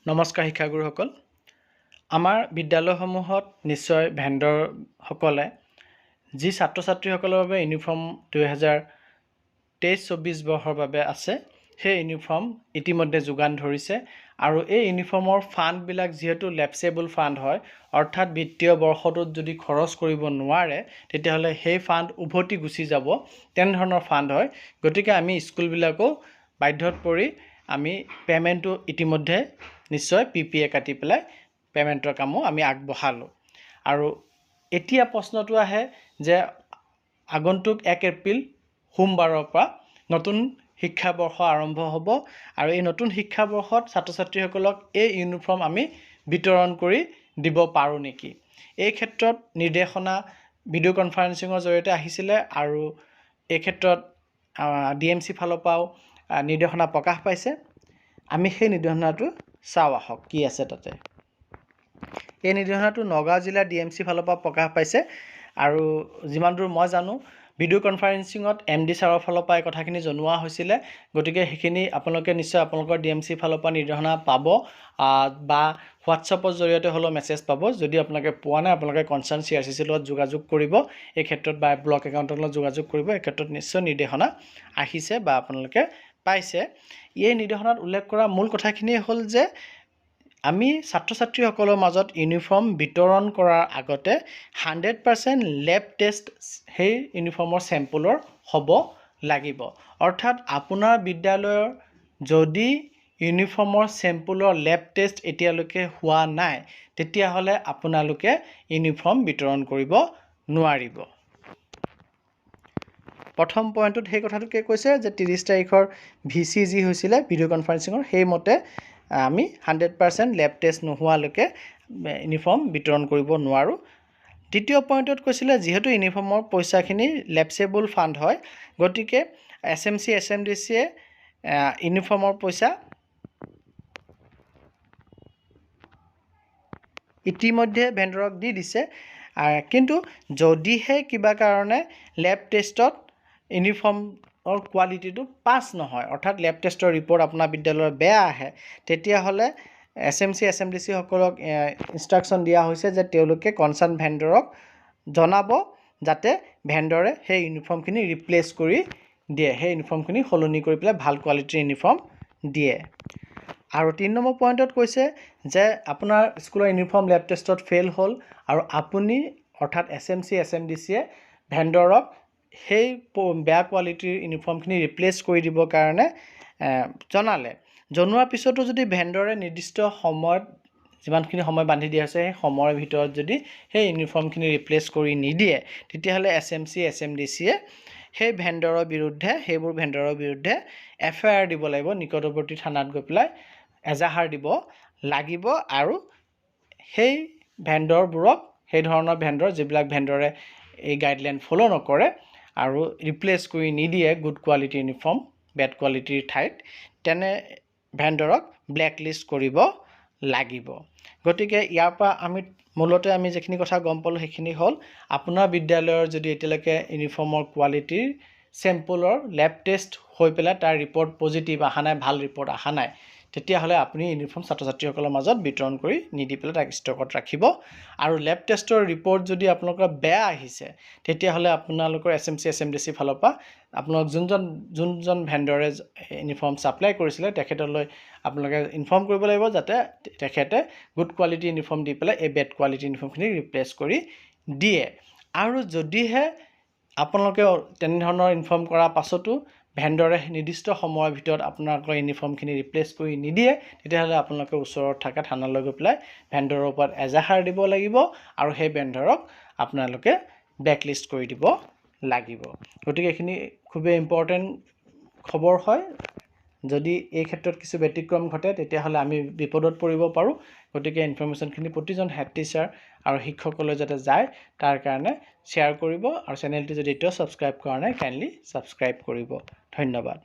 নমস্কাৰ শিক্ষাগুৰুসকল আমাৰ বিদ্যালয়সমূহত নিশ্চয় ভেণ্ডৰসকলে যি ছাত্ৰ ছাত্ৰীসকলৰ বাবে ইউনিফৰ্ম 2023-24 বৰ্ষৰ বাবে আছে সেই ইউনিফৰ্ম ইতিমধ্যে যোগান ধৰিছে আৰু এই ইউনিফৰ্মৰ ফাণ্ডবিলাক যিহেতু লেপছেবল ফাণ্ড হয় অৰ্থাৎ বিত্তীয় বৰ্ষটোত যদি খৰচ কৰিব নোৱাৰে তেতিয়াহ'লে সেই ফাণ্ড উভতি গুচি যাব তেনেধৰণৰ ফাণ্ড হয় গতিকে আমি স্কুলবিলাকো বাধ্যত পৰি আমি পেমেণ্টটো ইতিমধ্যে নিশ্চয় PPA কাটি পেলাই পেমেণ্টৰ কামো আমি আগবঢ়ালোঁ আৰু এতিয়া প্ৰশ্নটো আহে যে আগন্তুক 1 এপ্ৰিল সোমবাৰৰ পৰা নতুন শিক্ষাবৰ্ষ আৰম্ভ হ'ব আৰু এই নতুন শিক্ষাবৰ্ষত ছাত্ৰ ছাত্ৰীসকলক এই ইউনিফৰ্ম আমি বিতৰণ কৰি দিব পাৰোঁ নেকি এই ক্ষেত্ৰত নিৰ্দেশনা ভিডিঅ' কনফাৰেন্সিঙৰ জৰিয়তে আহিছিলে আৰু এই ক্ষেত্ৰত DMC ফালৰ পৰাও নিৰ্দেশনা প্ৰকাশ পাইছে আমি সেই নিৰ্দেশনাটো চাও আহক কি আছে তাতে এই নিৰ্দেশনাটো নগাঁও জিলা DMC ফালৰ পৰা প্ৰকাশ পাইছে আৰু যিমান দূৰ মই জানো ভিডিঅ' কনফাৰেন্সিঙত MD ছাৰৰ ফালৰ পৰা এই কথাখিনি জনোৱা হৈছিলে গতিকে সেইখিনি আপোনালোকে নিশ্চয় আপোনালোকৰ DMC ফালৰ পৰা নিৰ্দেশনা পাব বা হোৱাটছআপৰ জৰিয়তে হলো মেছেজ পাব যদি আপোনালোকে পোৱা নাই আপোনালোকে কনচাৰ্ন CRCC লগত যোগাযোগ কৰিব এই ক্ষেত্ৰত বা ব্লক একাউণ্টৰ লগত যোগাযোগ কৰিব এই ক্ষেত্ৰত নিশ্চয় নিৰ্দেশনা আহিছে বা আপোনালোকে পাইছে এই নিৰ্দেশনাত উল্লেখ কৰা মূল কথাখিনি হ'ল যে আমি ছাত্ৰ ছাত্ৰীসকলৰ মাজত ইউনিফৰ্ম বিতৰণ কৰাৰ আগতে 100% লেব টেষ্ট সেই ইউনিফৰ্মৰ চেম্পলৰ হ'ব লাগিব অৰ্থাৎ আপোনাৰ বিদ্যালয়ৰ যদি ইউনিফৰ্মৰ চেম্পলৰ লেব টেষ্ট এতিয়ালৈকে হোৱা নাই তেতিয়াহ'লে আপোনালোকে ইউনিফৰ্ম বিতৰণ কৰিব নোৱাৰিব প্ৰথম পইণ্টত সেই কথাটোকে কৈছে যে 30 তাৰিখৰ VC যি হৈছিলে ভিডিঅ' কনফাৰেন্সিঙৰ সেই মতে আমি 100% লেব টেষ্ট নোহোৱালৈকে ইউনিফৰ্ম বিতৰণ কৰিব নোৱাৰোঁ দ্বিতীয় পইণ্টত কৈছিলে যেহেতু ইউনিফৰ্মৰ পইচাখিনি লেপছেবল ফাণ্ড হয় গতিকে SMC SMDC এ ইউনিফৰ্মৰ পইচা ইতিমধ্যে ভেণ্ডৰক দি দিছে কিন্তু যদিহে কিবা কাৰণে লেব টেষ্টত ইউনিফৰ্মৰ কোৱালিটিটো পাছ নহয় অৰ্থাৎ লেব টেষ্টৰ ৰিপৰ্ট আপোনাৰ বিদ্যালয়ৰ বেয়া আহে তেতিয়াহ'লে SMC SMDC সকলক ইনষ্ট্ৰাকশ্যন দিয়া হৈছে যে তেওঁলোকে কনচাৰ্ন ভেণ্ডৰক জনাব যাতে ভেণ্ডৰে সেই ইউনিফৰ্মখিনি ৰিপ্লেচ কৰি দিয়ে সেই ইউনিফৰ্মখিনি সলনি কৰি পেলাই ভাল কোৱালিটিৰ ইউনিফৰ্ম দিয়ে আৰু 3 নম্বৰ পইণ্টত কৈছে যে আপোনাৰ স্কুলৰ ইউনিফৰ্ম লেব টেষ্টত ফেল হ'ল আৰু আপুনি অৰ্থাৎ SMC SMDC এ ভেণ্ডৰক সেই বেয়া কোৱালিটিৰ ইউনিফৰ্মখিনি ৰিপ্লেচ কৰি দিবৰ কাৰণে জনালে জনোৱাৰ পিছতো যদি ভেণ্ডৰে নিৰ্দিষ্ট সময়ত যিমানখিনি সময় বান্ধি দিয়া আছে সেই সময়ৰ ভিতৰত যদি সেই ইউনিফৰ্মখিনি ৰিপ্লেচ কৰি নিদিয়ে তেতিয়াহ'লে SMC SMDC এ সেই ভেণ্ডৰৰ বিৰুদ্ধে সেইবোৰ ভেণ্ডৰৰ বিৰুদ্ধে FIR দিব লাগিব নিকটৱৰ্তী থানাত গৈ পেলাই এজাহাৰ দিব লাগিব আৰু সেই ভেণ্ডৰবোৰক সেই ধৰণৰ ভেণ্ডৰ যিবিলাক ভেণ্ডৰে এই গাইডলাইন ফলো নকৰে আৰু ৰিপ্লেচ কৰি নিদিয়ে গুড কোৱালিটি ইউনিফৰ্ম বেড কোৱালিটিৰ ঠাইত তেনে ভেণ্ডৰক ব্লেকলিষ্ট কৰিব লাগিব গতিকে ইয়াৰ পৰা মূলতে আমি যেখিনি কথা গম পালোঁ সেইখিনি হ'ল আপোনাৰ বিদ্যালয়ৰ যদি এতিয়ালৈকে ইউনিফৰ্মৰ কোৱালিটিৰ চেম্পলৰ লেব টেষ্ট হৈ পেলাই তাৰ ৰিপৰ্ট পজিটিভ অহা নাই ভাল ৰিপৰ্ট অহা নাই তেতিয়াহ'লে আপুনি ইউনিফৰ্ম ছাত্ৰ ছাত্ৰীসকলৰ মাজত বিতৰণ কৰি নিদি পেলাই তাক ষ্টকত ৰাখিব আৰু লেব টেষ্টৰ ৰিপৰ্ট যদি আপোনালোকৰ বেয়া আহিছে তেতিয়াহ'লে আপোনালোকৰ SMC SMDC ফালৰ পৰা আপোনালোক যোনজন ভেণ্ডৰে ইউনিফৰ্ম ছাপ্লাই কৰিছিলে তেখেতলৈ আপোনালোকে ইনফৰ্ম কৰিব লাগিব যাতে তেখেতে গুড কোৱালিটি ইউনিফৰ্ম দি পেলাই এই বেড কোৱালিটি ইউনিফৰ্মখিনি ৰিপ্লেচ কৰি দিয়ে আৰু যদিহে আপোনালোকে তেনেধৰণৰ ইনফৰ্ম কৰাৰ পাছতো ভেণ্ডৰে নিৰ্দিষ্ট সময়ৰ ভিতৰত আপোনালোকৰ ইউনিফৰ্মখিনি ৰিপ্লেচ কৰি নিদিয়ে তেতিয়াহ'লে আপোনালোকে ওচৰত থকা থানালৈ গৈ পেলাই ভেণ্ডৰৰ ওপৰত এজাহাৰ দিব লাগিব আৰু সেই ভেণ্ডৰক আপোনালোকে ব্লেকলিষ্ট কৰি দিব লাগিব গতিকে এইখিনি খুবেই ইম্পৰ্টেণ্ট খবৰ হয় যদি এই ক্ষেত্ৰত কিছু ব্যতিক্ৰম ঘটে তেতিয়াহ'লে আমি বিপদত পৰিব পাৰোঁ গতিকে ইনফৰমেশ্যনখিনি প্ৰতিজন হেড টিচাৰ আৰু শিক্ষকলৈ যাতে যায় তাৰ কাৰণে শ্বেয়াৰ কৰিব আৰু চেনেলটো যদি এতিয়াও ছাবস্ক্ৰাইব কৰা নাই কাইণ্ডলি ছাবস্ক্ৰাইব কৰিব ধন্যবাদ